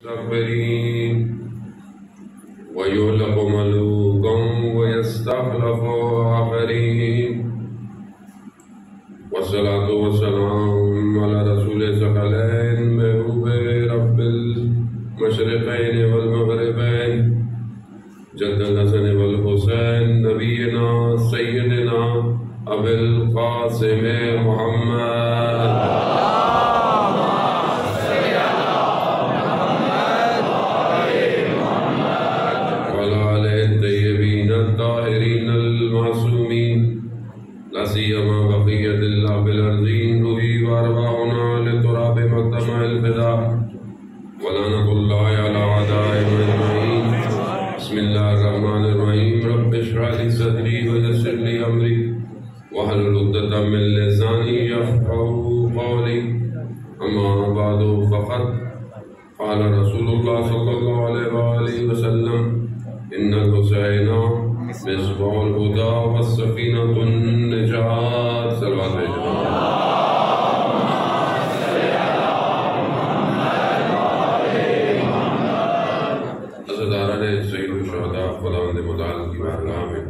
مستكبرين ويهلك ملوكا ويستخلف آخرين والصلاة والسلام على رسول ثقلين محبوب رب المشرقين والمغربين جد الحسن والحسين نبينا سيدنا أبي القاسم محمد لا سيما بقية الله بالأرضين روحي وأرواحنا لتراب مقدم الفداء ولعنة الله على أعدائهم أجمعين. بسم الله الرحمن الرحيم. رب اشرح لي صدري ويسر لي أمري واحلل عقدة من لساني يفقهوا قولي. أما بعد فقد قال رسول الله صلى الله عليه وآله وسلم إن الحسين مصباح الهدى والسفينة النجاة. صلوات عزاداران سید الشہداء خداوند متعال کی بارگاہ میں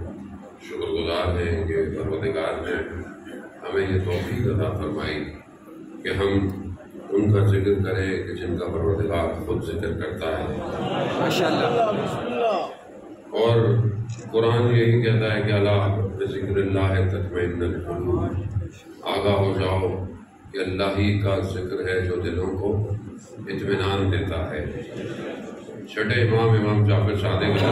شکر گزار ہیں کہ پروردگار نے ہمیں یہ توفیق عطا فرمائی کہ ہم ان کا ذکر کریں کہ جن کا پروردگار خود ذکر کرتا ہے ماشاءاللہ. اور قرآن یہی کہتا ہے کہ اللہ بذکر اللہ تطمئن القلوب. آگاہ ہو جاؤ کہ اللہ ہی کا ذکر ہے جو دلوں کو اطمینان دیتا ہے. چھٹے امام جعفر صادق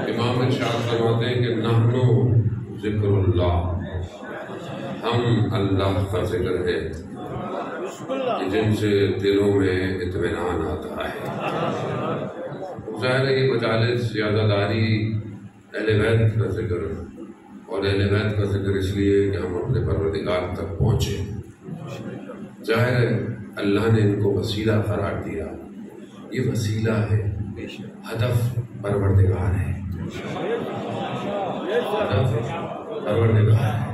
امام ارشاد فرماتے ہیں کہ نحنو ذکر اللہ، ہم اللہ کا ذکر ہے جن سے دلوں میں اطمینان آتا ہے. ظاہر ہے یہ مجالس زیادہ داری اہل بیت کا ذکر اور اہل بیت کا ذکر اس لیے کہ ہم اپنے پروردگار تک پہنچے. ظاہر ہے اللہ نے ان کو وسیلہ قرار دیا. یہ وسیلہ ہے، ہدف پروردگار ہے، ہدف پروردگار ہے.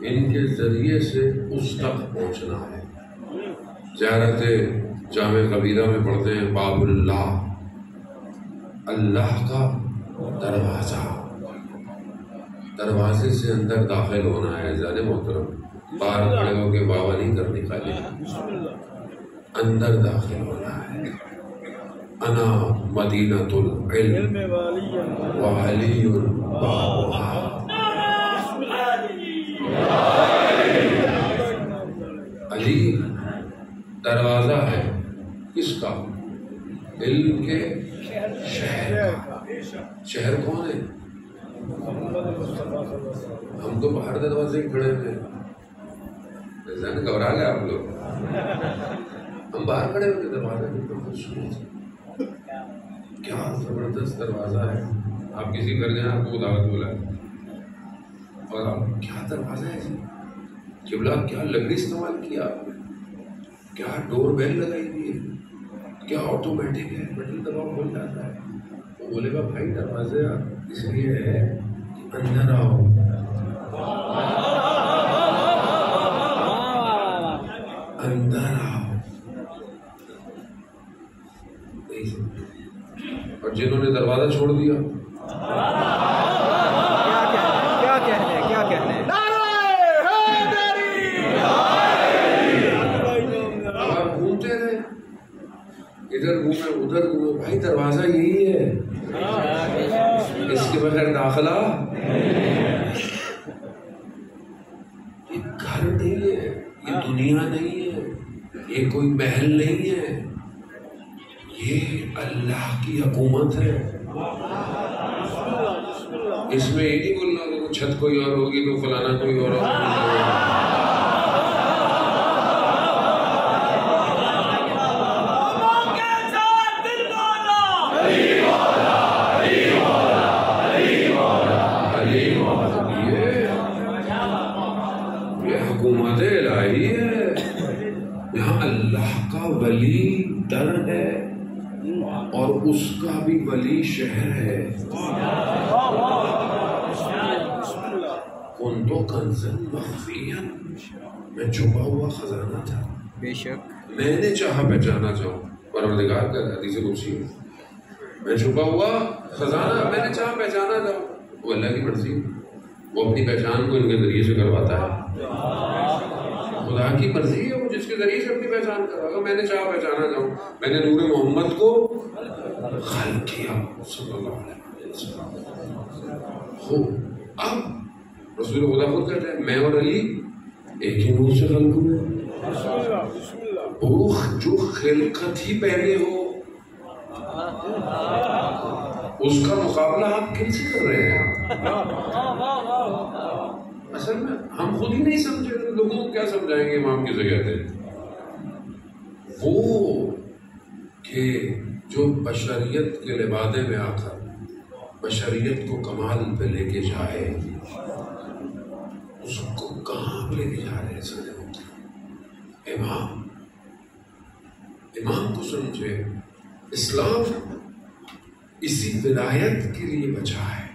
ان کے ذریعے سے اس تک پہنچنا ہے. زیارت جامع کبیرہ میں پڑھتے ہیں باب اللہ، اللہ کا دروازہ. دروازے سے اندر داخل ہونا ہے. زیادہ محترم باہر کھڑے ہو کے بابا نہیں کر نکالے، اندر داخل ہونا ہے. انا مدینۃ العلم وعلی بابها. علی دروازہ ہے کس کا؟ علم کے شہر کا. شہر کون ہے؟ ہم تو باہر دروازے کھڑے تھے. گھبرا گئے آپ لوگ؟ ہم باہر کھڑے ہوتے دروازے میں. کیا زبردست دروازہ ہے. آپ کسی گھر جائیں آپ کو دعوت بولا اور آپ کیا دروازہ ہے جی، قبلہ کیا لکڑی استعمال کیا آپ نے، کیا ڈور بیل لگائی ہوئی ہے، کیا آٹومیٹک ہے، بٹن دباؤ کھل جاتا ہے. وہ بولے گا بھائی دروازے اس لیے ہے کہ اندر آؤ. اندر آؤ. اور جنہوں نے دروازہ چھوڑ دیا کیا کہنے گھومتے رہے، ادھر گھومے ادھر گھومے. بھائی دروازہ یہی ہے، اس کے بغیر داخلہ. یہ گھر نہیں ہے، یہ دنیا نہیں ہے، یہ کوئی محل نہیں ہے، یہ اللہ کی حکومت ہے. اس میں یہ نہیں بولنا کہ چھت کوئی اور ہوگی تو فلانا کوئی اور ہوگی. حکومت الہی ہے. یہاں اللہ کا ولی در ہے اور اس کا بھی ولی شہر ہے. کنت کنزا مخفیا، میں چھپا ہوا خزانہ تھا، بے شک میں نے چاہا پہچانا چاہوں، پروردگار کا حدیث قدسی ہے، میں چھپا ہوا خزانہ میں نے چاہا پہچانا چاہوں، وہ اللہ کی مرضی ہے، وہ اپنی پہچان کو ان کے ذریعے سے کرواتا ہے، خدا کی مرضی ہے، وہ جس کے ذریعے سے اپنی پہچان کرا، میں نے چاہا پہچانا چاہوں، میں نے نور محمد کو خلق کیا صلی اللہ علیہ وسلم۔ اب رسول خدا خود کہتے ہیں میں اور علی ایک ہی نور سے خلق ہوئے، جو خلقت ہی پہلے ہو اس کا مقابلہ آپ کن سے کر رہے ہیں؟ اصل میں ہم خود ہی نہیں سمجھے، لوگوں کو کیا سمجھائیں گے امام کی جگہ پہ؟ وہ کہ جو بشریت کے لبادے میں آ کر بشریت کو کمال پہ لے کے جائے، اس کو کہاں لے کے جا رہے ہیں سارے امام کو سمجھے۔ اسلام اسی ولایت کے لیے بچا ہے،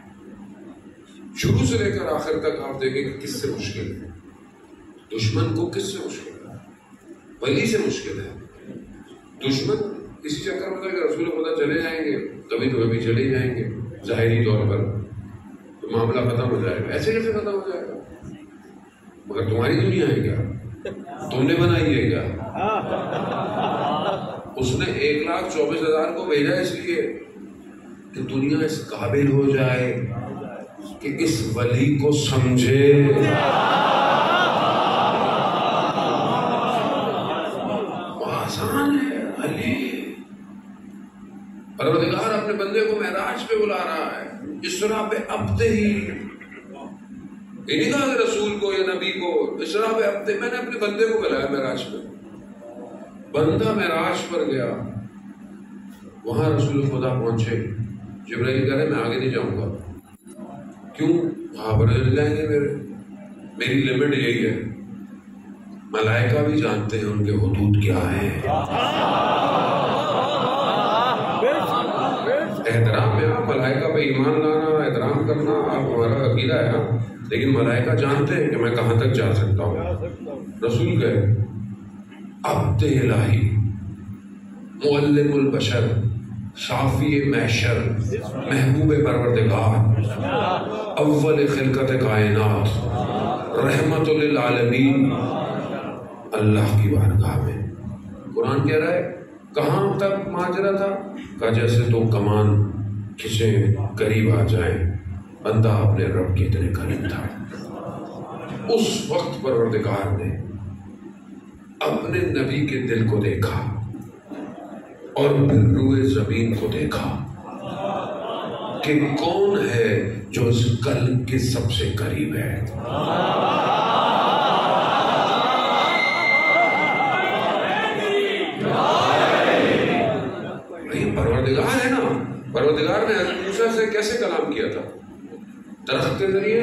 شروع سے لے کر آخر تک آپ دیکھیں کہ کس سے مشکل ہے، دشمن کو کس سے مشکل ہے، ولی سے مشکل ہے۔ دشمن اسی چکر میں تھا کہ رسول خدا چلے جائیں گے، کبھی تو کبھی چلے جائیں گے ظاہری طور پر، تو معاملہ ختم ہو جائے گا۔ ایسے کیسے ختم ہو جائے گا؟ مگر تمہاری دنیا ہے کیا؟ تم نے بنائی ہے کیا؟ اس نے 1,24,000 کو بھیجا اس لیے کہ دنیا اس قابل ہو جائے کہ اس ولی کو سمجھے۔ آسان ہے، علی پروردگار اپنے بندے کو معراج پہ بلا رہا ہے، اسرا پہ ابتے ہی، یہ نہیں کہا کہ رسول کو یا نبی کو، اسرا پہ ابتے، میں نے اپنے بندے کو بلایا معراج پہ۔ بندہ معراج پر گیا، وہاں رسول خدا پہنچے، جبرائیل کہہ رہے میں آگے نہیں جاؤں گا، کیوں؟ وہاں پر جائیں گے میری لمٹ یہی ہے۔ ملائکہ بھی جانتے ہیں ان کے حدود کیا ہیں۔ احترام میں آپ ملائکہ پہ ایمان لانا، احترام کرنا آپ ہمارا عقیدہ ہے، لیکن ملائکہ جانتے ہیں کہ میں کہاں تک جا سکتا ہوں۔ رسول گئے، عبد الہی، معلم البشر، شافی محشر، محبوب پروردگار، اول خلقت کائنات، رحمت للعالمین، اللہ کی بارگاہ میں۔ قرآن کہہ رہا ہے کہاں تک ماجرا تھا؟ کہا جیسے تو کمان کھچیں قریب آ جائیں، بندہ اپنے رب کی اتنے قریب تھا۔ اس وقت پروردگار نے اپنے نبی کے دل کو دیکھا اور پھر روئے زمین کو دیکھا کہ کون ہے جو اس قلب کے سب سے قریب ہے۔ پروردگار ہے نا، پروردگار نے حضرت موسیٰ سے کیسے کلام کیا تھا؟ درخت کے ذریعے۔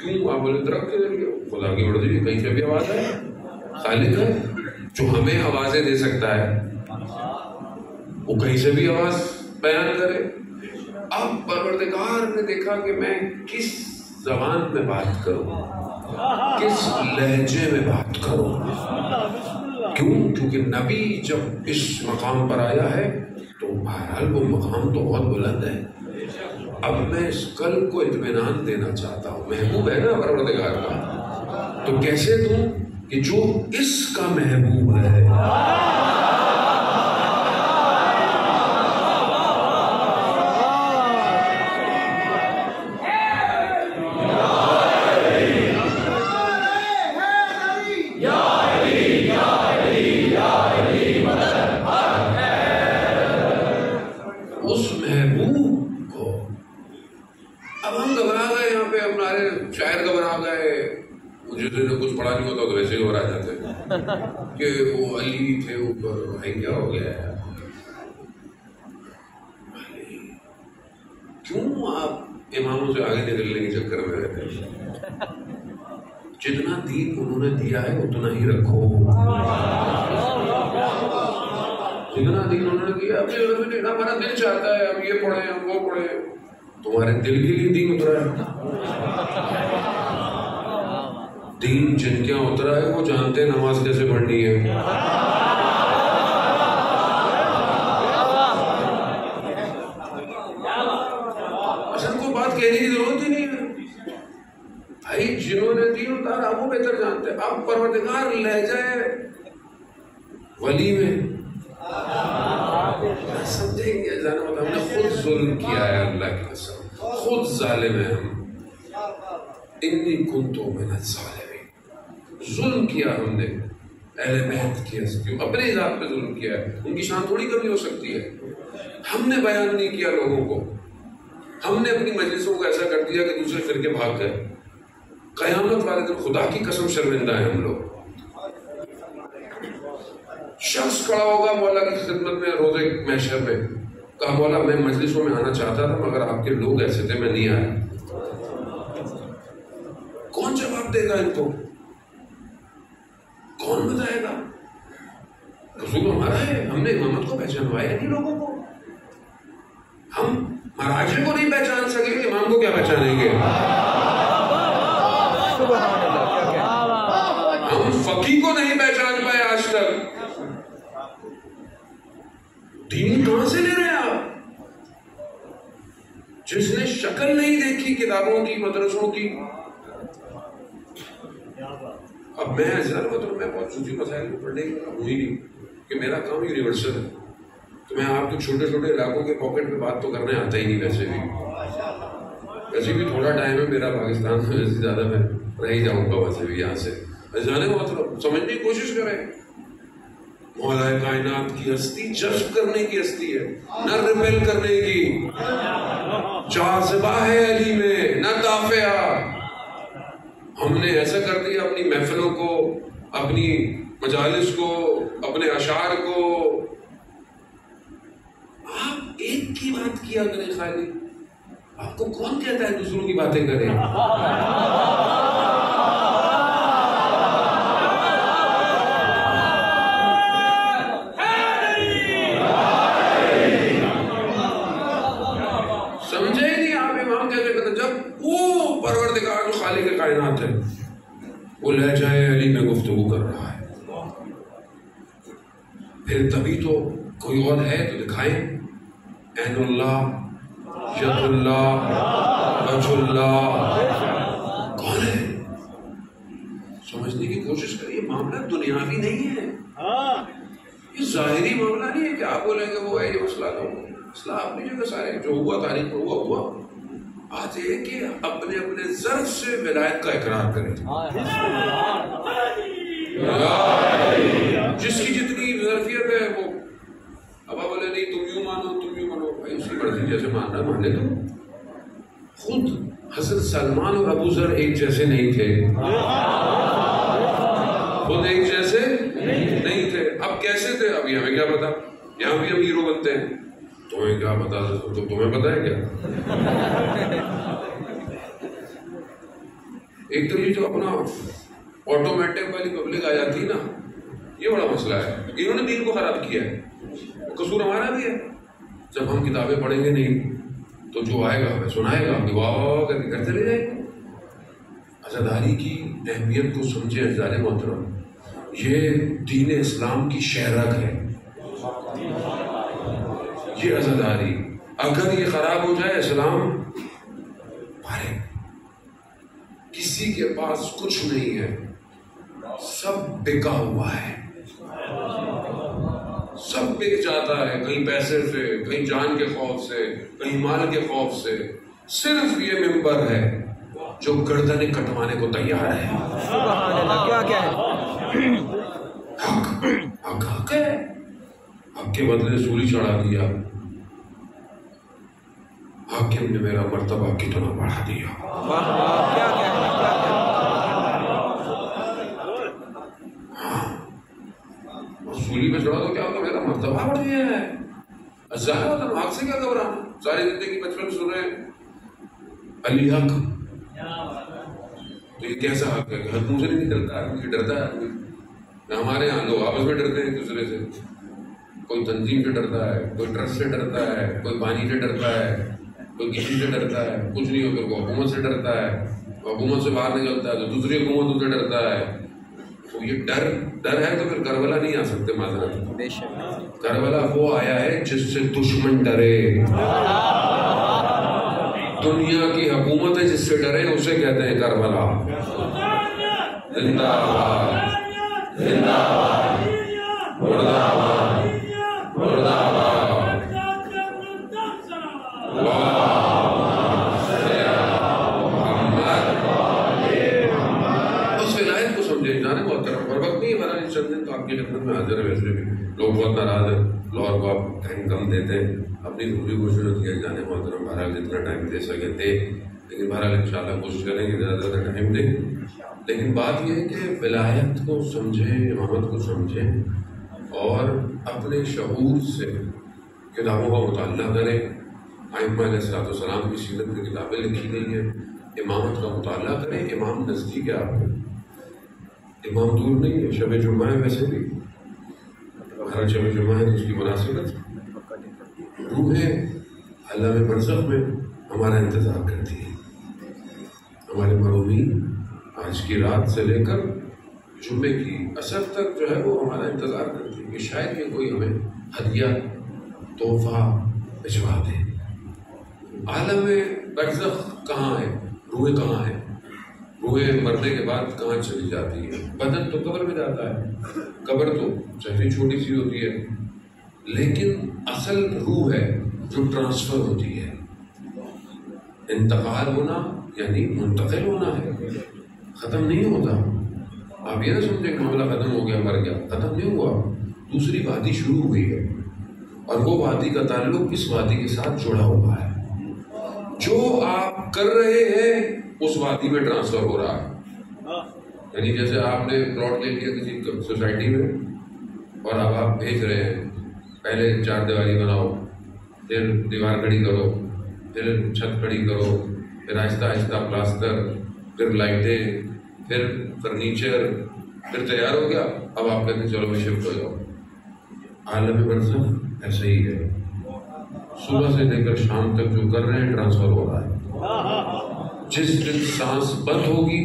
کیوں آپ بولے درخت کے ذریعے؟ خدا کی مرضی ہے، کہیں سے بھی آواز ہے، خالق ہے جو ہمیں آوازیں دے سکتا ہے، وہ کہیں سے بھی آواز بیان کرے۔ اب پروردگار نے دیکھا کہ میں کس زبان میں بات کروں، کس لہجے میں بات کروں۔ کیوں؟ کیونکہ نبی جب اس مقام پر آیا ہے تو بہرحال وہ مقام تو بہت بلند ہے۔ اب میں اس قلب کو اطمینان دینا چاہتا ہوں، محبوب ہے نا پروردگار کا، تو کیسے دوں کہ جو اس کا محبوب ہے۔ اس محبوب کو اب ہم گھبرا گئے، یہاں پہ ہمارے شاعر گھبرا گئے، جس نے کچھ پڑھا نہیں ہوتا تو ویسے گھبرا جاتے کہ وہ علی تھے اوپر، بھائی کیا ہو گیا ہے؟ کیوں آپ اماموں سے آگے نکلنے کے چکر میں رہتے ہیں؟ جتنا دین انہوں نے دیا ہے اتنا ہی رکھو، جتنا دین انہوں نے دیا۔ ہمارا دل چاہتا ہے ہم یہ پڑھیں، ہم وہ پڑھیں، تمہارے دل کے لیے دین اترا ہے. دین جن کے یہاں اترا ہے وہ جانتے ہیں نماز کیسے پڑھنی ہے. اصل کوئی بات کہنے کی ضرورت ہی نہیں ہے بھائی. جنہوں نے دین اتارا وہ بہتر جانتے ہیں. اب پروردگار لے جائے ولی میں سمجھیں گے جانا ہم نے خود ظلم کیا ہے. اللہ کی قسم خود ظالم ہے ہم. انی کنتو من الظالمین. ظلم کیا ہم نے اہل بیت کی ہستیوں اپنے ذات پہ ظلم کیا ہے. ان کی شان تھوڑی کمی ہو سکتی ہے. ہم نے بیان نہیں کیا لوگوں کو. ہم نے اپنی مجلسوں کو ایسا کر دیا کہ دوسرے فرقے بھاگ گئے. قیامت والے دن خدا کی قسم شرمندہ ہیں ہم لوگ. شخص کھڑا ہوگا مولا کی خدمت میں روزے محشر میں, کہا مولا میں مجلسوں میں آنا چاہتا تھا مگر آپ کے لوگ ایسے تھے میں نہیں آیا. کون جواب دے گا ان کو؟ کون بتائے گا؟ رسول ہمارا ہے. ہم نے امامت کو پہچانوایا نہیں لوگوں کو. ہم مراجع کو نہیں پہچان سکے کہ امام کو کیا پہچانیں گے؟ ہم فقیہ کو نہیں پہچان پائے آج تک. دین کہاں سے لے رہے ہیں آپ؟ جس نے شکل نہیں دیکھی کتابوں کی مدرسوں کی. اب میں میں بہت سوچی مسائل کو پڑھنے کی ہوئی نہیں کہ میرا کام یونیورسل ہے تو میں آپ کے چھوٹے چھوٹے علاقوں کے پاکٹ میں بات تو کرنے آتا ہی نہیں. ویسے بھی تھوڑا ٹائم ہے میرا پاکستان میں, ویسے زیادہ میں رہ ہی جاؤں گا ویسے بھی یہاں سے. جانے کا مطلب سمجھنے کی کوشش کریں. مولا کائنات کی ہستی جذب کرنے کی ہستی ہے, نہ ریپیل کرنے کی. جاذبہ ہے علی میں نہ دافعہ. ہم نے ایسا کر دیا اپنی محفلوں کو, اپنی مجالس کو, اپنے اشعار کو. آپ ایک کی بات کیا کریں خالی. آپ کو کون کہتا ہے دوسروں کی باتیں کریں؟ سمجھے ہی نہیں آپ امام کیسے کہتے جب وہ پروردگار جو خالق کائنات ہے وہ لے جائے علی میں گفتگو کر رہا ہے. پھر تبھی تو کوئی اور ہے تو دکھائیں. عین اللہ, ید اللہ, وجہ اللہ کون ہے؟ سمجھنے کی کوشش کریے. معاملہ دنیاوی نہیں ہے, یہ ظاہری معاملہ نہیں ہے کہ آپ بولیں گے وہ ہے یہ مسئلہ. تو مسئلہ اپنی جگہ سارے جو ہوا تاریخ میں ہوا. بات یہ ہے کہ اپنے اپنے ظرف سے ولایت کا اقرار کریں. جس کی جتنی ظرفیت ہے وہ اب آپ بولے نہیں تم یوں مانو تم یوں مانو. بھائی اس کی مرضی جیسے ماننا مانے دو. خود حضرت سلمان اور ابو ذر ایک جیسے نہیں تھے. خود ایک جیسے نہیں تھے. اب کیسے تھے اب یہ ہمیں کیا پتا. یہاں بھی ہم ہیرو بنتے ہیں. تمہیں کیا پتا, تو تمہیں پتا ہے کیا. ایک تو یہ جو اپنا آٹومیٹک والی پبلک آ جاتی ہے نا, یہ بڑا مسئلہ ہے. انہوں نے دین کو خراب کیا ہے. قصور ہمارا بھی ہے. جب ہم کتابیں پڑھیں گے نہیں تو جو آئے گا ہمیں سنائے گا, واہ کر کے گھر چلے جائیں گے. عزاداری کی اہمیت کو سمجھے عزیزان محترم. یہ دین اسلام کی شہرت ہے. یہ عزاداری اگر یہ خراب ہو جائے اسلام بھارے. کسی کے پاس کچھ نہیں ہے, سب بکا ہوا ہے. سب بک جاتا ہے, کہیں پیسے سے, کہیں جان کے خوف سے, کہیں مال کے خوف سے. صرف یہ منبر ہے جو گردنیں کٹوانے کو تیار ہے. سبحان اللہ. کیا ہے حق حق حق ہے. حق کے بدلے سولی چڑھا دیا. حاکم نے میرا مرتبہ کتنا بڑھا دیا. سولی پہ چڑھا تو کیا ہوگا, میرا مرتبہ بڑھ گیا ہے. ظاہر حق سے کیا گھبرانا. ساری زندگی بچپن سن رہے ہیں علی حق, تو یہ کیسا حق ہے کہ حق منہ سے نہیں نکلتا, آدمی ڈرتا ہے. آدمی ہمارے یہاں لوگ آپس میں ڈرتے ہیں ایک دوسرے سے. کوئی تنظیم سے ڈرتا ہے, کوئی ٹرسٹ سے ڈرتا ہے, کوئی بانی سے ڈرتا ہے. کوئی کسی سے ڈرتا ہے، کچھ نہیں ہو، پھر وہ حکومت سے ڈرتا ہے، حکومت سے باہر نکلتا ہے تو دوسری حکومت سے ڈرتا ہے. تو یہ ڈر ہے تو پھر کربلا نہیں آ سکتے. معذرت، کربلا وہ آیا ہے جس سے دشمن ڈرے. دنیا کی حکومتیں جس سے ڈرے اسے کہتے ہیں کربلا. زندہ آباد، زندہ آباد، مردہ آباد، مردہ آباد. اس ولایت کو سمجھے جانے محترم. اور وقت نہیں ہمارا چند دن تو آپ کی خدمت میں حاضر ہے. ویسے بھی لوگ بہت ناراض ہیں، لاہور کو آپ ٹائم کم دیتے ہیں. اپنی ضروری کوشش ہوتی ہے جانے محترم بہرحال جتنا ٹائم دے سکے دے، لیکن بہرحال انشاءاللہ کوشش کریں گے زیادہ زیادہ ٹائم دیں. لیکن بات یہ ہے کہ ولایت کو سمجھیں، امامت کو سمجھیں اور اپنے شعور سے کتابوں کا مطالعہ کریں. ائمہ علیہ الصلوۃ والسلام کی سیرت کی کتابیں لکھی گئی ہیں. امامت کا مطالعہ کریں. امام نزدیک ہے آپ کو، امام دور نہیں ہے. شب جمعہ ہے، ویسے بھی ہر شب جمعہ ہے تو اس کی مناسبت روح عالم برزخ میں ہمارا انتظار کرتی ہے. ہمارے مرومین آج کی رات سے لے کر جمعے کی عصر تک جو ہے وہ ہمارا انتظار کرتی ہے کہ شاید کہ کوئی ہمیں ہدیہ تحفہ بھجوا دے. عالم برزخ کہاں ہے؟ روح کہاں ہے؟ روح مرنے کے بعد کہاں چلی جاتی ہے؟ بدن تو قبر میں جاتا ہے. قبر تو چہری چھوٹی سی ہوتی ہے، لیکن اصل روح ہے جو ٹرانسفر ہوتی ہے. انتقال ہونا یعنی منتقل ہونا ہے، ختم نہیں ہوتا. آپ یہ نہ سمجھیں کہ معاملہ ختم ہو گیا، مر گیا. ختم نہیں ہوا، دوسری وادی شروع ہوئی ہے، اور وہ وادی کا تعلق اس وادی کے ساتھ جڑا ہوا ہے. جو آپ کر رہے ہیں اس وادی میں ٹرانسفر ہو رہا ہے. یعنی جیسے آپ نے پلاٹ لے لیا کسی سوسائٹی میں اور اب آپ بھیج رہے ہیں، پہلے چار دیواری بناؤ، پھر دیوار کھڑی کرو، پھر چھت کھڑی کرو، پھر آہستہ آہستہ پلاسٹر، پھر لائٹیں، پھر فرنیچر، پھر تیار ہو گیا. اب آپ کہتے ہیں چلو میں شفٹ ہو جاؤ. عالم برزخ ایسے ہی ہے. صبح سے لے کر شام تک جو کر رہے ہیں ٹرانسفر ہو رہا ہے. جس دن سانس بند ہوگی،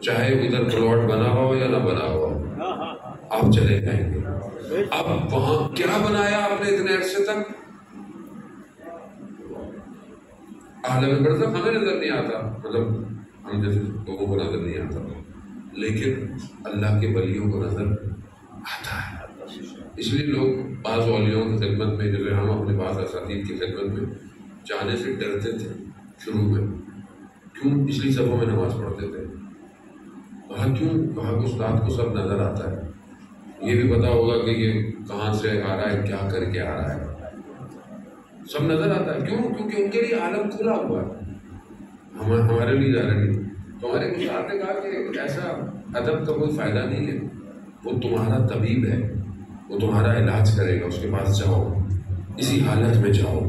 چاہے ادھر پلاٹ بنا ہوا ہو یا نہ بنا ہوا ہو، آپ چلے جائیں گے. اب وہاں کیا بنایا آپ نے اتنے عرصے تک؟ عالم برزخ ہمیں نظر نہیں آتا، مطلب ہم جیسے لوگوں کو نظر نہیں آتا، لیکن اللہ کے ولیوں کو نظر آتا ہے. اس لیے لوگ بعض اولیاءوں کی خدمت میں، جیسے ہم اپنے بعض اساتید کی خدمت میں جانے سے ڈرتے تھے شروع میں. کیوں؟ اس لیے صفوں میں نماز پڑھتے تھے. کہا کیوں؟ کہا کہ استاد کو سب نظر آتا ہے، یہ بھی پتا ہوگا کہ یہ کہاں سے آ رہا ہے، کیا کر کے آ رہا ہے، سب نظر آتا ہے. کیوں؟ کیونکہ ان کے لیے عالم کھلا ہوا ہے، ہمارے لیے ظاہر نہیں. تو ہمارے استاد نے کہا کہ ایسا ادب کا کوئی فائدہ نہیں ہے، وہ تمہارا طبیب ہے، وہ تمہارا علاج کرے گا، اس کے پاس جاؤ، اسی حالت میں جاؤ.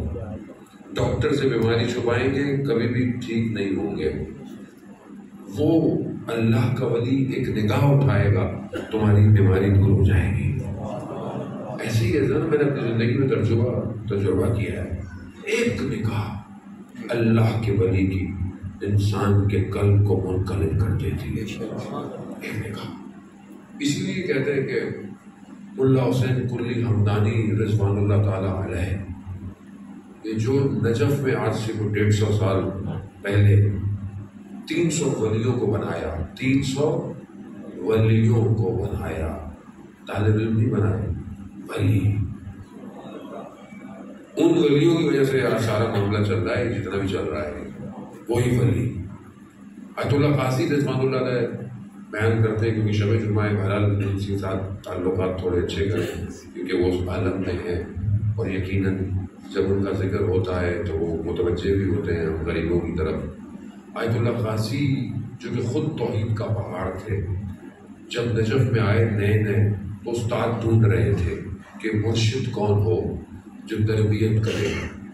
ڈاکٹر سے بیماری چھپائیں گے کبھی بھی ٹھیک نہیں ہوں گے. وہ اللہ کا ولی ایک نگاہ اٹھائے گا، تمہاری بیماری دور ہو جائے گی. ایسی ہے نا، میں نے اپنی زندگی میں تجربہ کیا ہے. ایک نگاہ اللہ کے ولی کی انسان کے قلب کو منقلب کر دیتی ہے. ایک نگاہ. اسی لیے کہتے ہیں کہ ملا حسین کلی ہمدانی رضوان اللہ تعالیٰ علیہ، یہ جو نجف میں آج سے 150 سال پہلے 300 ولیوں کو بنایا، 300 ولیوں کو بنایا، طالب علم نہیں بنائے، ولی. ان ولیوں کی وجہ سے آج سارا معاملہ چل رہا ہے جتنا بھی چل رہا ہے. وہی ولی آیت اللہ قاصی رضوان اللہ علیہ بیان کرتے ہیں، کیونکہ شب جمعہ بہرحال ان کے ساتھ تعلقات تھوڑے اچھے کریں کیونکہ وہ اس عالم میں ہیں، اور یقیناً جب ان کا ذکر ہوتا ہے تو وہ متوجہ بھی ہوتے ہیں غریبوں کی طرف. آیت اللہ قاصی جو کہ خود توحید کا پہاڑ تھے، جب نجف میں آئے نئے تو استاد ڈھونڈ رہے تھے کہ مرشد کون ہو جو تربیت کرے.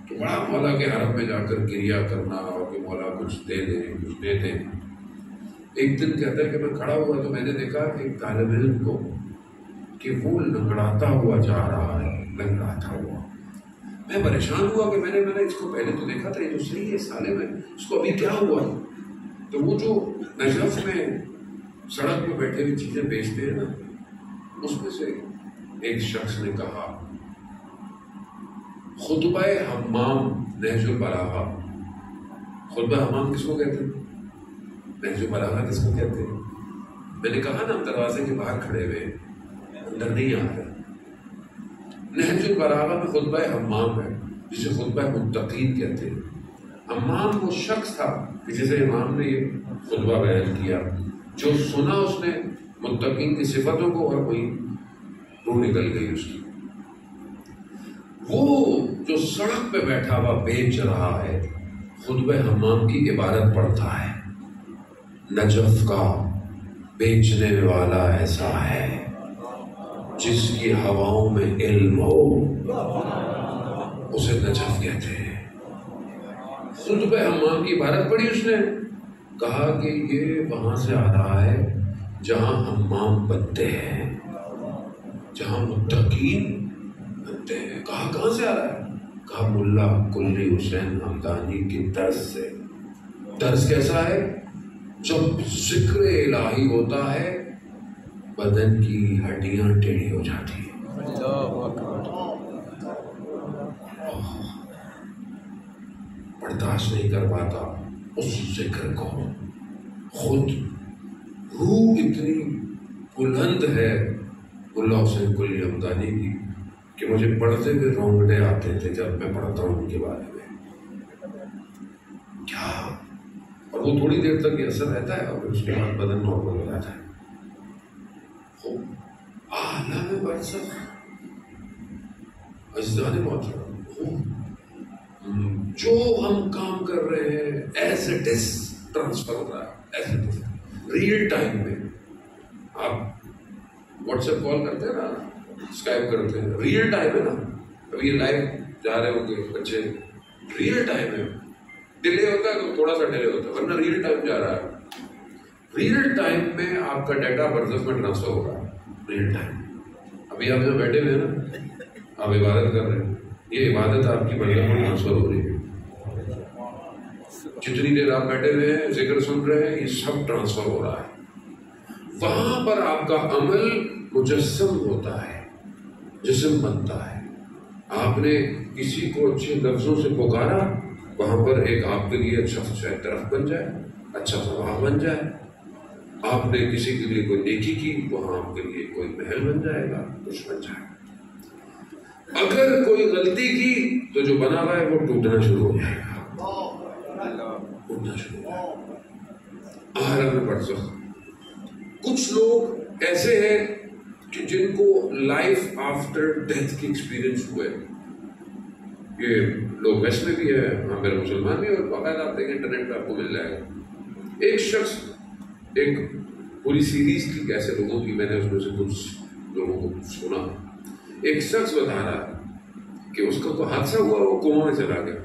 تو بڑا مولا کے حرم میں جا کر گریا کرنا اور کہ مولا کچھ دے دیں کچھ دے دیں. ایک دن کہتا ہے کہ میں کھڑا ہوا تو میں نے دیکھا ایک طالب علم کو کہ وہ لنگڑاتا ہوا جا رہا ہے، لنگڑاتا ہوا. میں پریشان ہوا کہ میں نے اس کو پہلے تو دیکھا تھا، یہ تو صحیح ہے سالے میں، اس کو ابھی کیا ہوا؟ تو وہ جو نجف میں سڑک پہ بیٹھے ہوئی چیزیں بیچتے ہیں نا، اس میں سے ایک شخص نے کہا، خطبہ حمام نہج البلاغہ، خطبہ حمام کس کو کہتے ہیں؟ نہج البلاغہ کس کو کہتے ہیں؟ میں نے کہا نا، ہم دروازے کے باہر کھڑے ہوئے اندر نہیں آ رہے۔ نہج البلاغہ میں خطبہ حمام ہے، جسے خطبہ متقین کہتے ہیں۔ حمام وہ شخص تھا کہ جسے امام نے یہ خطبہ بیان کیا، جو سنا اس نے متقین کی صفتوں کو اور کوئی روح نکل گئی اس کی۔ وہ جو سڑک پہ بیٹھا ہوا بیچ رہا ہے، خطبہ حمام کی عبارت پڑھتا ہے، نجف کا بیچنے والا ایسا ہے جس کی ہواؤں میں علم ہو، اسے نجف کہتے ہیں۔ خطبہ حمام کی عبارت پڑھی اس نے، کہا کہ یہ وہاں سے آ رہا ہے جہاں حمام بنتے ہیں، جہاں متقین بنتے ہیں۔ کہا کہاں سے آ رہا ہے؟ کہا ملا کلی حسین حمدانی کی درس سے۔ درس کیسا ہے؟ جب ذکر الہی ہوتا ہے بدن کی ہڈیاں ٹیڑھی ہو جاتی ہیں۔ برداشت نہیں کر پاتا اس ذکر کو، خود روح اتنی بلند ہے ملا حسین کلی حمدانی کی کہ مجھے پڑھتے ہوئے رونگٹے آتے تھے جب میں پڑھتا ہوں ان کے بارے میں۔ کیا! اور وہ تھوڑی دیر تک یہ اثر رہتا ہے اور اس کے بعد بدن نارمل ہو جاتا ہے۔ عالم برزخ عزیزان محترم، جو ہم کام کر رہے ہیں ایز اٹ از ٹرانسفر ہو رہا ہے، as it is real time میں۔ آپ واٹس ایپ کال کرتے ہیں نا، اسکائپ کرتے ہیں، ریئل ٹائم ہے نا۔ ابھی یہ لائیو جا رہے ہوں گے بچے، ریئل ٹائم ہے۔ ڈیلے ہوتا ہے تو تھوڑا سا ڈیلے ہوتا ہے، ورنہ ریئل ٹائم جا رہا ہے۔ ریئل ٹائم میں آپ کا ڈیٹا برزخ میں ٹرانسفر ہو رہا ہے، ریئل ٹائم۔ ابھی آپ جو بیٹھے ہوئے ہیں نا، آپ عبادت کر رہے ہیں، یہ عبادت آپ کی برزخ میں ٹرانسفر ہو رہی ہے۔ جتنی دیر آپ بیٹھے ہوئے ہیں ذکر سن رہے ہیں، یہ سب ٹرانسفر ہو رہا ہے۔ وہاں پر آپ کا عمل مجسم ہوتا ہے، جسم بنتا ہے۔ آپ نے کسی کو اچھے لفظوں سے پکارا، وہاں پر ایک آپ کے لیے اچھا شاید درخت بن جائے، اچھا سباہ بن جائے۔ آپ نے کسی کے لیے کوئی نیکی کی، وہاں آپ کے لیے کوئی محل بن جائے گا، کچھ بن جائے گا۔ اگر کوئی غلطی کی تو جو بنا ہوا ہے وہ ٹوٹنا شروع ہو جائے گا، ٹوٹنا شروع ہو جائے گا۔ عالم برزخ۔ کچھ لوگ ایسے ہیں کہ جن کو لائف آفٹر ڈیتھ کی ایکسپیرئنس ہوئے، یہ لوگ ویسٹ میں بھی ہے، ہمارے مسلمان بھی، اور باقاعدہ آپ دیکھیں انٹرنیٹ پہ آپ کو مل جائے گا۔ ایک شخص، ایک پوری سیریز تھی کیسے لوگوں کی، میں نے اس میں سے کچھ لوگوں کو سنا۔ ایک شخص بتا رہا کہ اس کا کوئی حادثہ ہوا، وہ کوما میں چلا گیا۔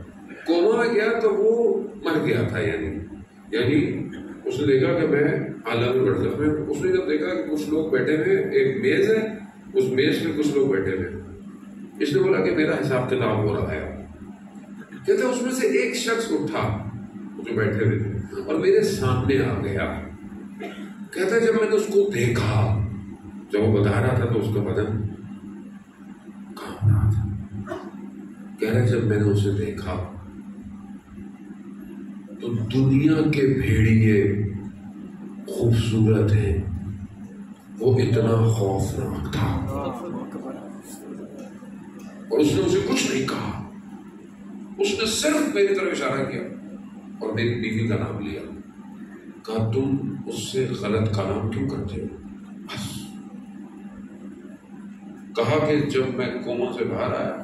کوما میں گیا تو وہ مر گیا تھا، یعنی اس نے دیکھا کہ میں عالم برزخ میں۔ اس نے جب دیکھا کہ کچھ لوگ بیٹھے ہوئے، ایک میز ہے، اس میز میں کچھ لوگ بیٹھے ہوئے، اس نے بولا کہ میرا حساب کتاب ہو رہا ہے۔ کہتے اس میں سے ایک شخص اٹھا جو بیٹھے ہوئے تھے اور میرے سامنے آ گیا۔ کہتا جب میں نے اس کو دیکھا، جب وہ بتا رہا تھا تو اس کا بدن کانپ رہا تھا۔ کہہ رہا جب میں نے اسے دیکھا تو دنیا کے بھیڑیے خوبصورت ہیں، وہ اتنا خوفناک تھا۔ اور اس نے اسے کچھ نہیں کہا، اس نے صرف میری طرف اشارہ کیا اور میری بیوی کا نام لیا۔ کہا تم اس سے غلط کلام کیوں کرتے ہو؟ بس کہا کہ جب میں کوما سے باہر آیا،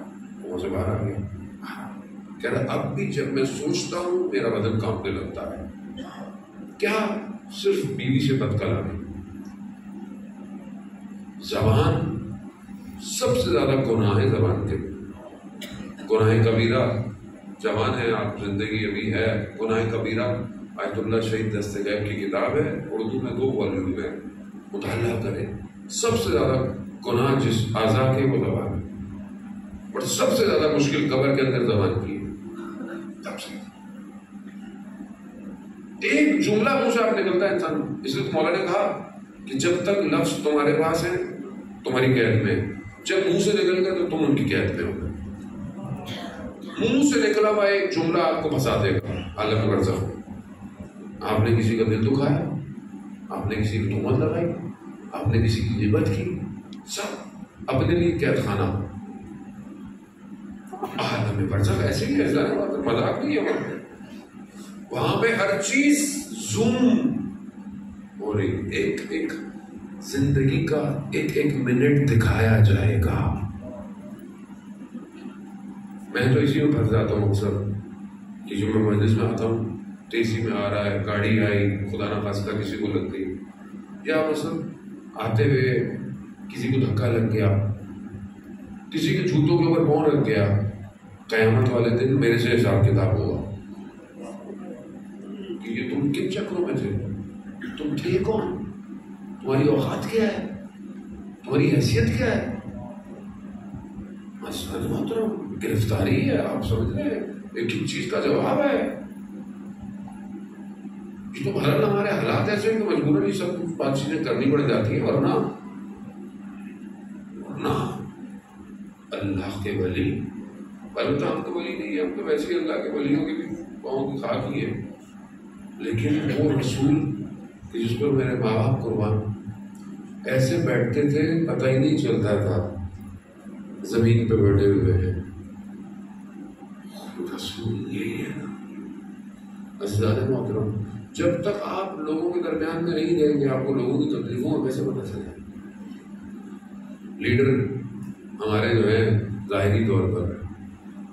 کوما سے باہر آ گیا، کہہ رہا اب بھی جب میں سوچتا ہوں میرا بدن کانپنے لگتا ہے۔ کیا صرف بیوی سے بد کلامی؟ زبان سب سے زیادہ گناہ ہے، زبان کے گناہ کبیرہ زبان ہے۔ آپ زندگی ابھی ہے گناہ کبیرہ، آیت اللہ شہید دستغیب کی کتاب ہے، اردو میں 2 والیوم ہے، مطالعہ کریں۔ سب سے زیادہ گناہ جس اعضاء کے وہ زبان ہے۔ اور سب سے زیادہ مشکل قبر کے اندر زبان کی ہے. سب سے ایک جملہ منہ سے آپ نکلتا ہے انسان. اس لیے مولا نے کہا کہ جب تک لفظ تمہارے پاس ہے تمہاری قید میں، جب منہ سے نکل گئے تو تم ان کی قید میں ہو گئے. منہ سے نکلا ہوا ایک جملہ آپ کو پھنسا دے گا عالم برزخ. آپ نے کسی کا دل دکھایا، آپ نے کسی کی تہمت لگائی، آپ نے کسی کی غیبت کی، سب اپنے لیے قید خانہ. عالم برزخ ایسے ہی ایسا ہے، مذاق نہیں ہے. وہاں پہ ہر چیز زوم ہو رہی، ایک ایک زندگی کا ایک ایک منٹ دکھایا جائے گا. میں تو اسی میں پھنس جاتا ہوں اکثر کہ جو میں مجلس میں آتا ہوں، ٹیسی میں آ رہا ہے، گاڑی آئی، خدا نہ خواستہ کسی کو لگ گئی، یا مثلا آتے ہوئے کسی کو دھکا لگ گیا، کسی کے جوتوں کے اوپر پاؤں رکھ گیا. قیامت والے دن میرے سے حساب کتاب ہوگا کہ یہ تم کن چکروں میں تھے، تم تھے کون، تمہاری اوقات کیا ہے، تمہاری حیثیت کیا ہے. گرفتاری ہے، آپ سمجھ رہے ہیں، ایک ایک چیز کا جواب ہے. تو بہرحال ہمارے حالات ایسے ہیں کہ مجبوراً یہ سب بات چیزیں کرنی پڑ جاتی ہیں. ورنہ اللہ کے ولی، البتہ ہم تو ولی نہیں ہے، ہم تو ویسے ہی اللہ کے ولیوں کے بھی پاؤں کی خاک ہی ہے. لیکن وہ رسول کہ جس پر میرے ماں باپ قربان ایسے بیٹھتے تھے، پتہ ہی نہیں چلتا تھا زمین پہ بیٹھے ہوئے ہیں. رسول یہی ہے نا. عزیزان محترم، جب تک آپ لوگوں کے درمیان میں نہیں رہیں گے آپ کو لوگوں کی تکلیفوں میں کیسے پتہ چلے. لیڈر ہمارے جو ہے ظاہری طور پر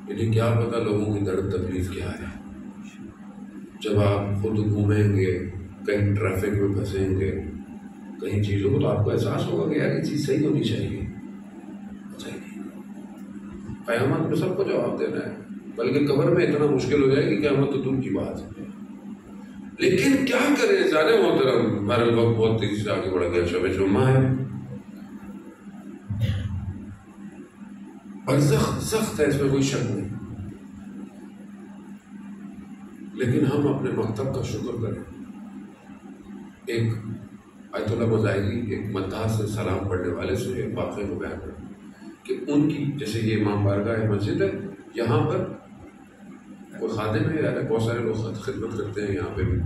انہیں کیا پتہ لوگوں کی درد تکلیف کیا ہے. جب آپ خود گھومیں گے، کہیں ٹریفک میں پھنسیں گے، کہیں چیزوں کو، تو آپ کو احساس ہوگا کہ یار یہ چیز صحیح ہونی چاہیے. قیامت میں سب کو جواب دینا ہے، بلکہ قبر میں اتنا مشکل ہو جائے گی قیامت تو دور کی بات ہے. لیکن کیا کریں زیادہ محترم، ہمارا وقت بہت تیزی سے آگے بڑھ گیا. شب جمعہ ہے، برزخ سخت ہے، اس میں کوئی شک نہیں. لیکن ہم اپنے مکتب کا شکر کریں. ایک آیت اللہ مظاہری ایک مداح سے سلام پڑھنے والے سے ایک واقعے کو بیان کریں کہ ان کی، جیسے یہ امام بارگاہ مسجد ہے، یہاں پر کوئی خادم ہے، یار بہت سارے لوگ خدمت کرتے ہیں یہاں پہ بھی،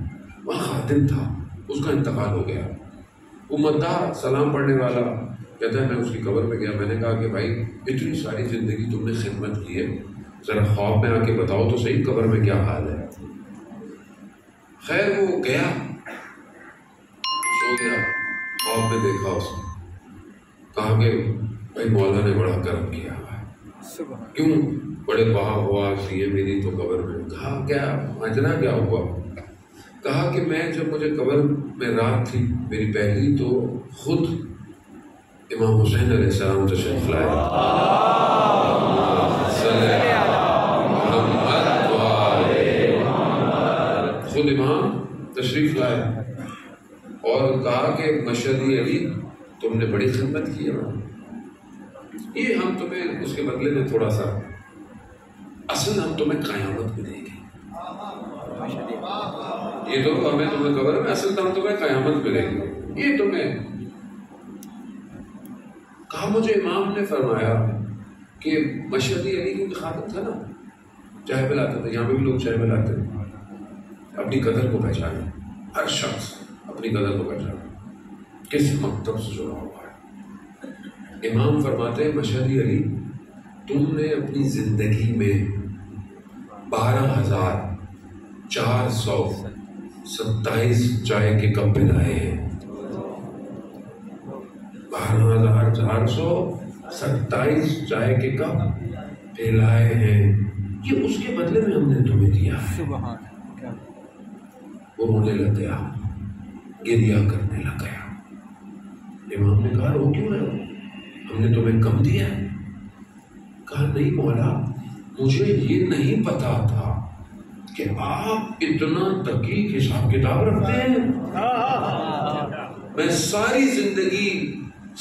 وہاں خادم تھا، اس کا انتقال ہو گیا. وہ مداح سلام پڑھنے والا کہتا ہے میں اس کی قبر پہ گیا، میں نے کہا کہ بھائی اتنی ساری زندگی تم نے خدمت کی ہے، ذرا خواب میں آ کے بتاؤ تو صحیح قبر میں کیا حال ہے. خیر وہ گیا، سو گیا، خواب میں دیکھا اس نے، کہا کہ بھائی مولا نے بڑا کرم کیا ہے. کیوں؟ بڑے بہا ہوا سی ہے میری تو قبر میں. کہا کیا ماجرا کیا ہوا؟ کہا کہ میں جب مجھے قبر میں رات تھی میری پہلی، تو خود امام حسین علیہ السلام تشریف لائے، خود امام تشریف لائے اور کہا کہ مشہدی علی تم نے بڑی خدمت کی ہے، یہ ہم تمہیں اس کے بدلے میں تھوڑا سا، اصل ہم تمہیں قیامت میں دیں گے. یہ تو ہمیں تمہیں قبر میں، اصل ہم تمہیں قیامت میں دیں گے. یہ تمہیں کہا. مجھے امام نے فرمایا کہ مشہدی علی کی خادم تھا نا، چائے پلاتا تھا، یہاں پہ بھی لوگ چائے پلاتے ہیں. اپنی قدر کو پہچانے، ہر شخص اپنی قدر کو پہچانے کس مکتب سے جڑا ہوا ہے. امام فرماتے ہیں مشہدی علی تم نے اپنی زندگی میں 12,427 چائے کے کپ پلائے ہیں. 12,427 چائے کے کپ پلائے ہیں، یہ اس کے بدلے میں ہم نے تمہیں دیا ہے. وہ رونے لگ گیا، گریا کرنے لگ گیا. امام نے کہا رو کیوں رہے ہو، ہم نے تمہیں کم دیا ہے؟ کہا نہیں مولا، مجھے یہ نہیں پتا تھا کہ آپ اتنا دقیق حساب کتاب رکھتے ہیں. میں ساری زندگی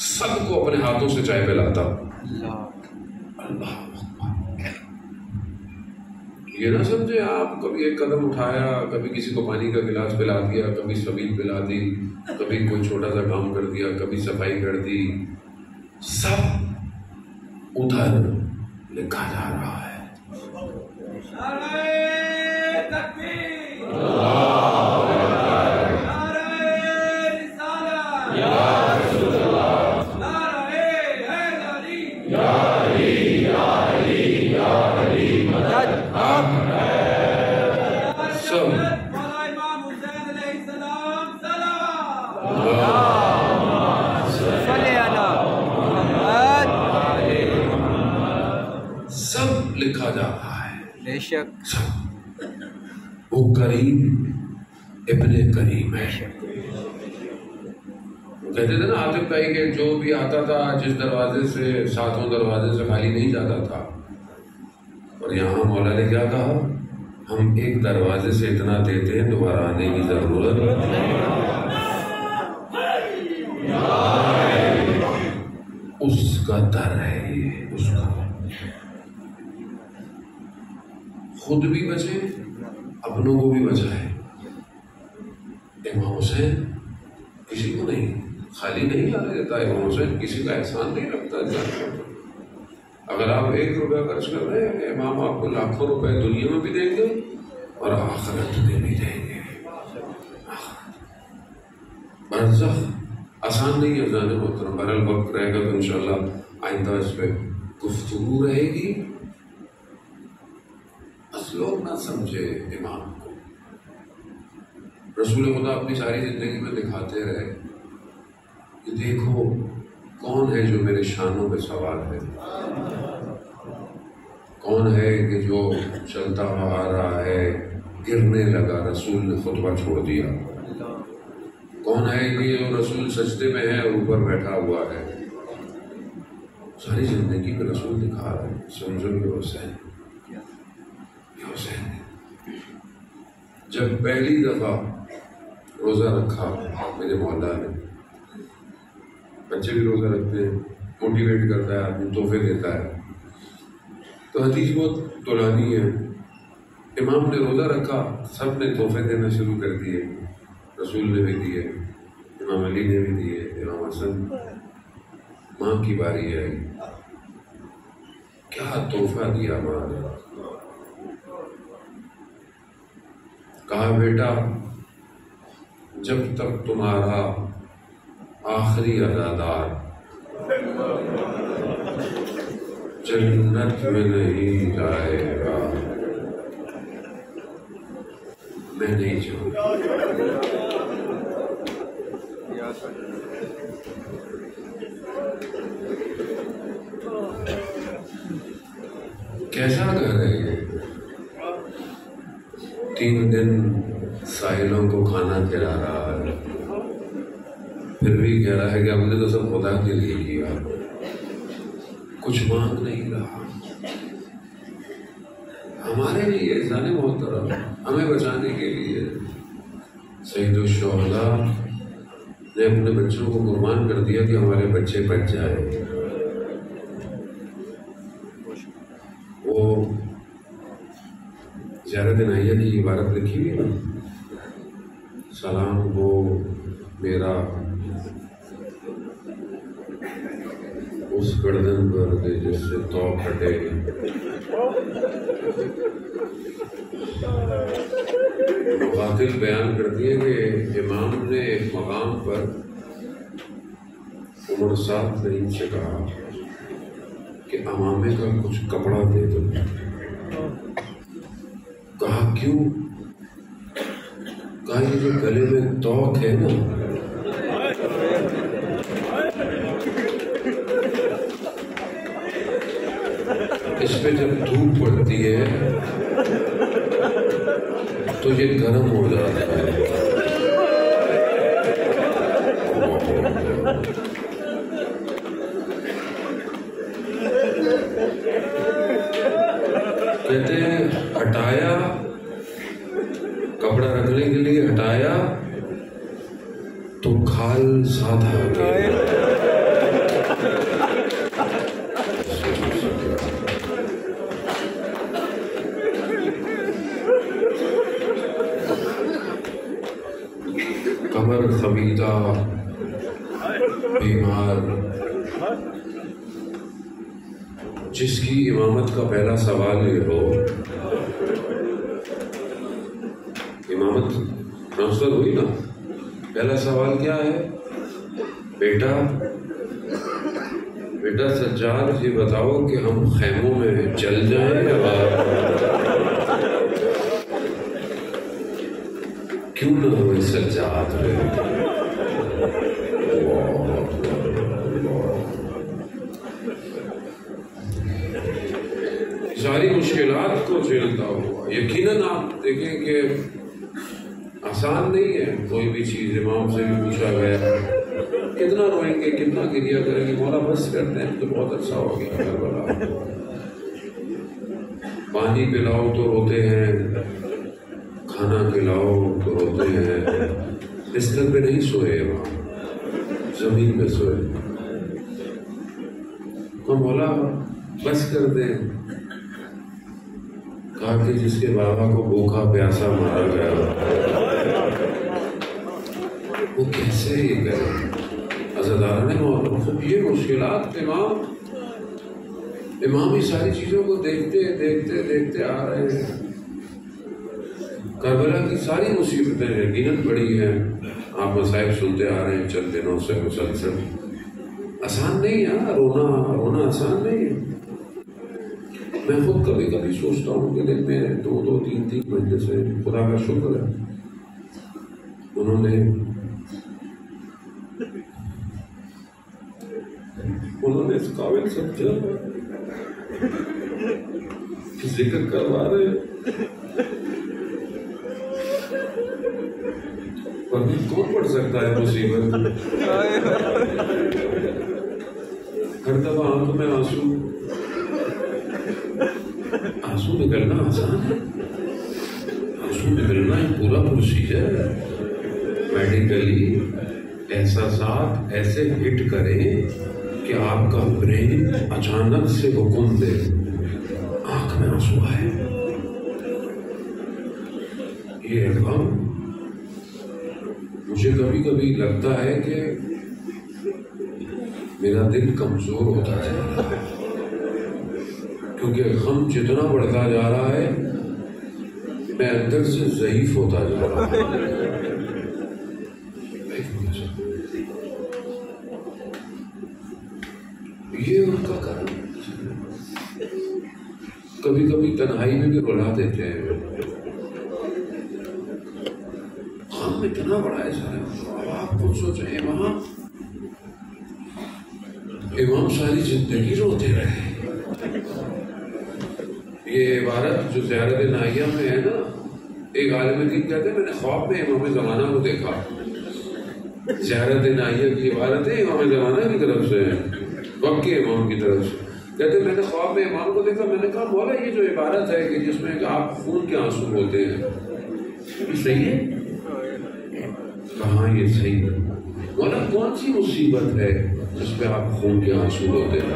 سب کو اپنے ہاتھوں سے چائے پلاتا. اللہ یہ نہ سمجھے آپ کبھی ایک قدم اٹھایا، کبھی کسی کو پانی کا گلاس پلا دیا، کبھی سبیل پلا دی، کبھی کوئی چھوٹا سا کام کر دیا، کبھی صفائی کر دی، سب ادھر لکھا جا رہا ہے۔ سب لکھا جا رہا ہے، بے شک وہ کریم ابن کریم ہے۔ کہتے تھے نا عاطف بھائی کہ جو بھی آتا تھا جس دروازے سے، ساتوں دروازے سے خالی نہیں جاتا تھا۔ اور یہاں مولا نے کیا کہا، ہم ایک دروازے سے اتنا دیتے ہیں دوبارہ آنے کی ضرورت اس کا در ہے، یہ اس کا خود بھی بچے، اپنوں کو بھی بچائے۔ امام حسین کسی کو نہیں خالی نہیں آنے دیتا، امام حسین کسی کا احسان نہیں رکھتا۔ اگر آپ 1 روپیہ خرچ کر رہے ہیں، امام آپ کو لاکھوں روپے دنیا میں بھی دیں گے اور آخرت میں بھی دیں گے۔ برزخ آسان نہیں ہے جانے محترم، بہرحال وقت رہے گا تو انشاءاللہ آئندہ اس پہ گفتگو رہے گی۔ بس لوگ نہ سمجھے امام کو، رسول خدا اپنی ساری زندگی میں دکھاتے رہے کہ دیکھو کون ہے جو میرے شانوں پہ سوار ہے، کون ہے کہ جو چلتا ہوا آ رہا ہے گرنے لگا، رسول نے خطبہ چھوڑ دیا، کون ہے کہ جو رسول سجدے میں ہے اور اوپر بیٹھا ہوا ہے۔ ساری زندگی پہ رسول دکھا رہا ہے، سمجھو یہ حسین، یہ حسین جب پہلی دفعہ روزہ رکھا میرے مولا نے، بچے بھی روزہ رکھتے ہیں، موٹیویٹ کرتا ہے آدمی، تحفے دیتا ہے، تو حدیث بہت طولانی ہے۔ امام نے روزہ رکھا، سب نے تحفے دینا شروع کر دیے، رسول نے بھی دیے، امام علی نے بھی دیے، امام حسن، ماں کی باری ہے، کیا تحفہ دیا ماں نے، کہا بیٹا جب تک تمہارا آخری ادادار جنت میں نہیں جائے گا میں نہیں چھوڑوں گا۔ کیسا گھر ہے یہ، 3 دن سائلوں کو کھانا کھلا رہا ہے، پھر بھی کہہ رہا ہے کہ ہم نے تو سب خدا کے لیے کیا، کچھ مانگ نہیں رہا ہمارے لیے، انسان محترم ہمیں بچانے کے لیے۔ سید الشہداء نے اپنے بچوں کو قربان کر دیا کہ ہمارے بچے بچ جائے۔ وہ زیارت نائیہ کی عبارت لکھی ہوئی ہے نا، سلام ہو میرا اس گردن پر دے جس سے تو پھٹے، قاتل بیان کرتی ہے کہ امام نے ایک مقام پر عمر 7 نہیں سے کہا کہ امامے کا کچھ کپڑا دے دو، کہا کیوں؟ کہا یہ جو گلے میں توق ہے نا، اس پہ جب دھوپ پڑتی ہے تو یہ گرم ہو جاتا ہے۔ کہتے ہیں ہٹایا، کپڑا رکھنے کے لیے ہٹایا تو کھال ساتھ آ گئی۔ خمیدہ بیمار جس کی امامت کا پہلا سوال یہ ہو، امامت ٹرانسفر ہوئی نا، پہلا سوال کیا ہے؟ بیٹا سجاد یہ بتاؤ کہ ہم خیموں میں چل جائیں یا کیوں نہ ہوئے سجاد رہے؟ ساری مشکلات کو جھیلتا ہوا، یقیناً آپ دیکھیں کہ آسان نہیں ہے کوئی بھی چیز۔ امام سے بھی پوچھا گیا کتنا روئیں گے، کتنا گریہ کریں گے؟ مولا بس کرتے ہیں تو بہت اچھا ہو گیا کربلا۔ پانی پلاؤ تو روتے ہیں، کھانا کھلاؤ تو روتے ہیں، بستر پہ نہیں سوئے امام، زمین پہ سوئے۔ تو مولا بس کر دیں۔ کہا کہ جس کے بابا کو بھوکا پیاسا مارا گیا وہ کیسے یہ کرے؟ عزاداران محترم، یہ مشکلات امام ہی ساری چیزوں کو دیکھتے آ رہے ہیں۔ کربلا کی ساری مصیبتیں یقیناً بڑی ہیں، آپ مصائب سنتے آ رہے ہیں چند دنوں سے مسلسل۔ آسان نہیں ہے، رونا آسان نہیں ہے۔ میں خود کبھی کبھی سوچتا ہوں کہ دن میں 2 3 مہینے سے خدا کا شکر ہے انہوں نے اس قابل سمجھا کہ ذکر کروا رہے ہیں۔ ورنہ کون پڑھ سکتا ہے مصیبت؟ ہر دفعہ آنکھ میں آنسو نکلنا آسان ہے، آنسو نکلنا ایک پورا پروسیجر ہے۔ میڈیکلی احساسات ایسے ہٹ کریں کہ آپ کا برین اچانک سے حکم دے آنکھ میں آنسو آئے۔ یہ غم مجھے کبھی کبھی لگتا ہے کہ میرا دل کمزور ہوتا ہے، کیونکہ غم جتنا بڑھتا جا رہا ہے میں اندر سے ضعیف ہوتا جا رہا ہوں۔ یہ ان کا کارن ہے۔ کبھی کبھی تنہائی میں بھی رلا دیتے ہیں۔ غم اتنا بڑا ہے سارے، آپ خود سوچیں امام ساری زندگی روتے رہے۔ یہ عبارت جو زیارت نائیہ میں ہے نا، ایک عالم دین کہتے ہیں میں نے خواب میں امام زمانہ کو دیکھا۔ زیارت نائیہ کی عبارت ہے امام زمانہ کی طرف سے، وقت کے امام کی طرف سے۔ کہتے ہیں میں نے خواب میں امام کو دیکھا، میں نے کہا مولا یہ جو عبارت ہے کہ جس میں آپ خون کے آنسو بولتے ہیں یہ صحیح ہے؟ کہاں یہ صحیح ہے؟ مولا کون سی مصیبت ہے جس پہ آپ خون کے آنسو ہوتے ہیں؟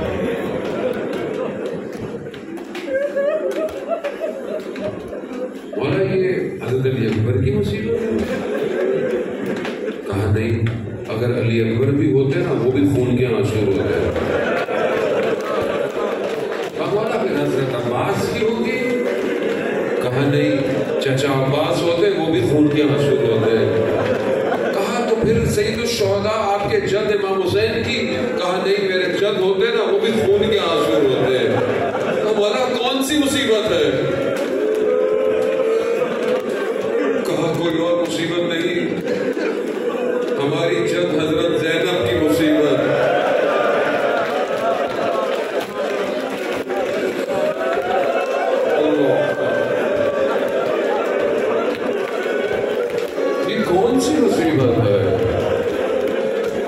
مولا یہ حضرت علی اکبر کی مصیبت ہے؟ کہا نہیں، اگر علی اکبر بھی ہوتے نا وہ بھی خون کے آنسو ہوتے ہیں۔ مولا پھر حضرت عباس کی ہوگی؟ کہا نہیں، چچا عباس ہوتے وہ بھی خون کے آنسو ہوتے ہیں۔ پھر سید الشہداء آپ کے جد امام حسین کی؟ کہا نہیں، میرے جد ہوتے نا وہ بھی خون کے آنسو ہوتے ہیں۔ تو مولا کون سی مصیبت ہے؟ کہا کوئی اور مصیبت نہیں، ہماری جد حضرت زینب کی مصیبت۔ یہ کون سی مصیبت ہے؟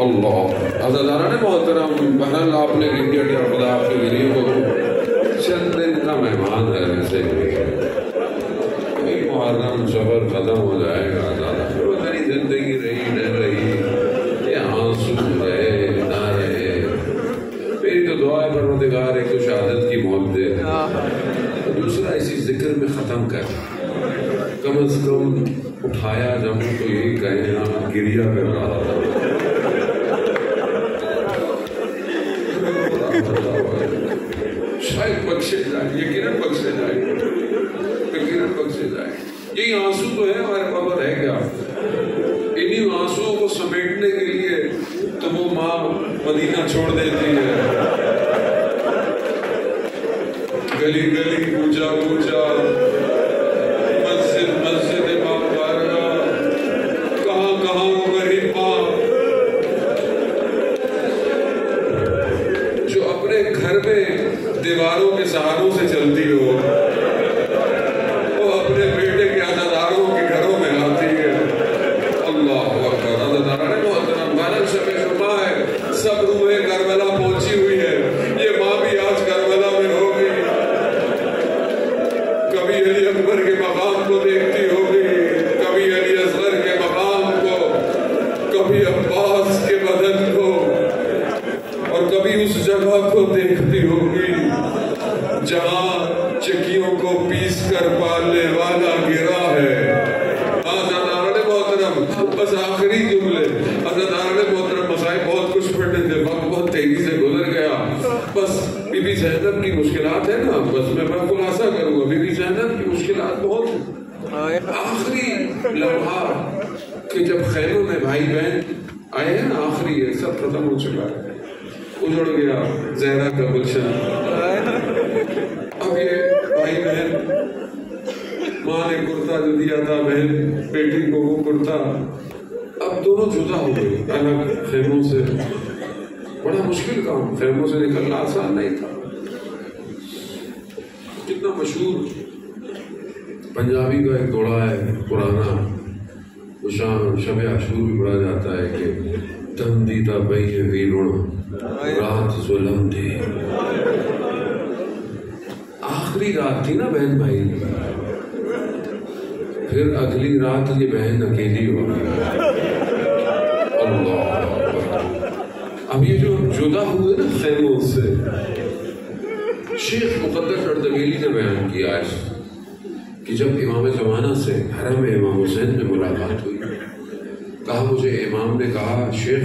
اللہ عزاداران محترم، بہرحال آپ نے گنگیٹ یا خدا آپ کے گریوں کو چند دن کا مہمان ہے، ویسے محرم سفر ختم ہو جائے گا، میری زندگی رہی نہ رہی، یہ آنسو رہے نہ رہے، میری تو دعا ہے پروردگار ایک تو شہادت کی موت دے، دوسرا اسی ذکر میں ختم کر، کم از کم اٹھایا جب تو یہی کہیں نا گریا کر رہا تھا. شاید بخشے جائے, یقیناً بخشے جائے, یقیناً بخشے جائے. یہی آنسو تو ہے ہمارے پاس, رہ گیا. انہی آنسو کو سمیٹنے کے لیے تو وہ ماں مدینہ چھوڑ دیتی ہے. گلی گلی کوچا کوچا, مسجد مسجد بابارگا, کہاں کہاں وہ غریب ماں جو اپنے گھر میں دیواروں کے سہاروں سے چلتی ہو, وہ اپنے بیٹے کے عزاداروں کے گھروں میں آتی ہے. اللہ اکبر. عزاداران محترم, 12 شب جمعہ ہے, سب روحیں کربلا پہنچی ہوئی ہے. یہ ماں بھی آج کربلا میں ہوگی, کبھی علی اکبر کے مقام کو دیکھتی ہوگی, کبھی علی اصغر کے مقام کو, کبھی عباس کے بدن کو, اور کبھی اس جگہ کو دیکھتی ہوگی جہاں چکیوں کو پیس کر پالنے والا گرا ہے. عزاداران محترم, بس آخری جملے. عزاداران محترم, مسائل بہت کچھ پڑھنے تھے, وقت بہت تیزی سے گزر گیا. بس بی بی زینب کی مشکلات ہے نا, بس میں خلاصہ کروں گا. بی بی زینب کی مشکلات بہت ہیں. آخری لمحہ کہ جب خیموں میں بھائی بہن آئے ہیں نا, آخری ہے, سب ختم ہو چکا ہے, اجڑ گیا زہرا کا گلشن. اب یہ بھائی بہن, ماں نے کرتا جو دیا تھا بہن بیٹی کو وہ کرتا, اب دونوں جدا ہو گئے الگ خیموں سے. بڑا مشکل کام, خیموں سے نکلنا آسان نہیں تھا. کتنا مشہور پنجابی کا ایک دوڑا ہے پرانا, شب عاشور بھی پڑھا جاتا ہے کہ دم دیتا بئی ویرون رات ظلم تھی. آخری رات تھی نا بہن بھائی, پھر اگلی رات یہ بہن اکیلی ہوگی. اللہ. اب یہ جو جدا ہوئے نا خیموں سے, شیخ مقدس اردبیلی نے بیان کیا ہے کہ جب امام زمانہ سے حرم امام حسین میں ملاقات ہوئی, کہا مجھے امام نے کہا شیخ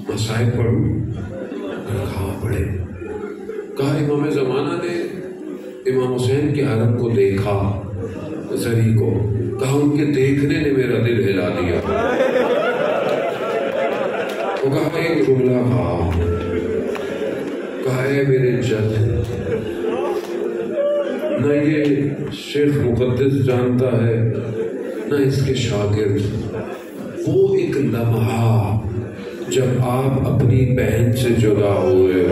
مسائل پڑھوں, کہا پڑھے. کہا امام زمانہ نے امام حسین کے حرم کو دیکھا, زری کو, کہا ان کے دیکھنے نے میرا دل ہلا دیا. وہ کہا ایک جملہ کہا اے میرے جد, نہ یہ شیخ مقدس جانتا ہے نہ اس کے شاگرد, وہ ایک لمحہ جب آپ اپنی بہن سے جدا ہوئے.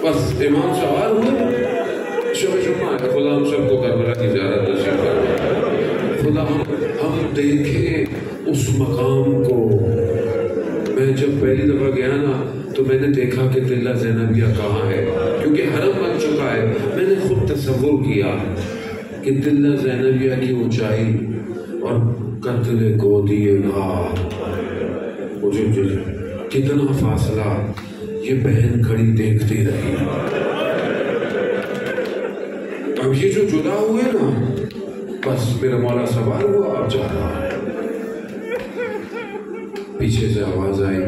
بس امام سوال ہوئے, شب جمعہ ہے, خدا ہم سب کو کربلا کی زیارت نصیب کرے. خدا ہم دیکھیں اس مقام کو. میں جب پہلی دفعہ گیا نا تو میں نے دیکھا کہ دلہ زینبیہ کہاں ہے, کیونکہ حرم بن چکا ہے. میں نے خود تصور کیا کہ دلہ زینبیہ کی اونچائی اور قتل گودی مجھے کتنا فاصلہ, یہ بہن کھڑی دیکھتی رہی. اب یہ جو جدا ہوئے نا, بس میرا مولا سوال ہوا, اب جا رہا ہے. پیچھے سے آواز آئی,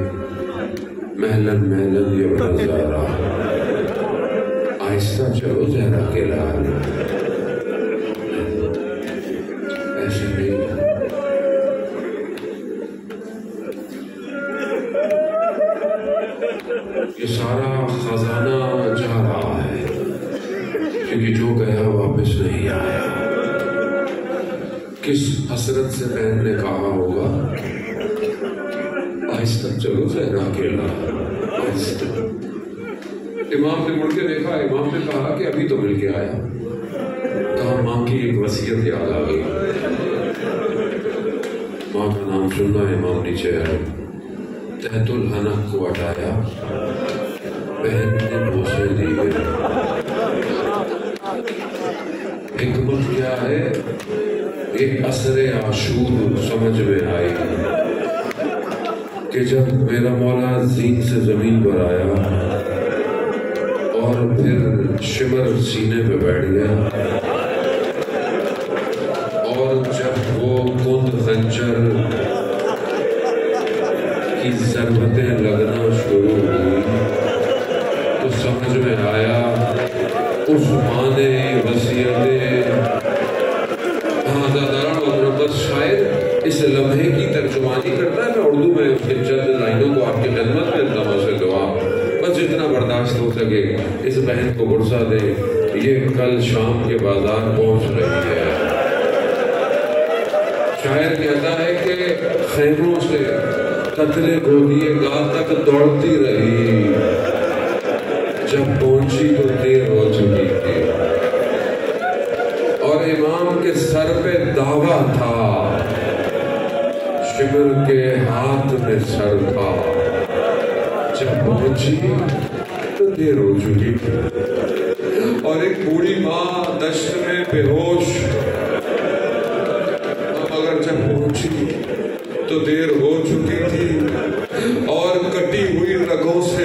محلن محلن یہ نظارہ, آہستہ چلو زہرا کے لال. ایسے نہیں, یہ سارا خزانہ جا رہا ہے, کیونکہ جو گیا واپس نہیں آیا. کس حسرت سے بہن نے کہا ہوگا آہستہ چلو زہرا کے لال, آہستہ. امام نے مڑ کے دیکھا, امام نے کہا کہ ابھی تو مل کے آیا. کہا ماں کی ایک وصیت یاد آ گئی. ماں کا نام سننا, امام نیچے آئے, تحت الحنک کو ہٹایا, بہن نے بوسے دیے. حکمت کیا ہے, ایک عصر عاشور سمجھ میں آئی کہ جب میرا مولا زین سے زمین پر آیا اور پھر شمر سینے پہ بیٹھ گیا, کی ضربتیں لگنا شروع ہوئی تو سمجھ میں آیا عثمان وصیتیں بس شاید اس لمحے کی ترجمانی کرتا ہے. میں اردو میں اس کے چند لائنوں کو آپ کی خدمت میں التماس سے دعا بس جتنا برداشت ہو سکے اس بہن کو غصہ دے. یہ کل شام کے بازار پہنچ رہی ہے. شاعر کہتا ہے کہ خیموں سے قتل گودیے گاہ تک دوڑتی رہی. جب پہنچی تو دیر ہو چکی تھی اور امام کے سر پہ دعویٰ تھا. شمر کے ہاتھ میں سر تھا. جب پہنچی تو دیر ہو چکی تھی اور ایک بوڑھی ماں دشت میں بے ہوش. مگر جب پہنچی تو دیر ہو چکی تھی اور کٹی ہوئی رگوں سے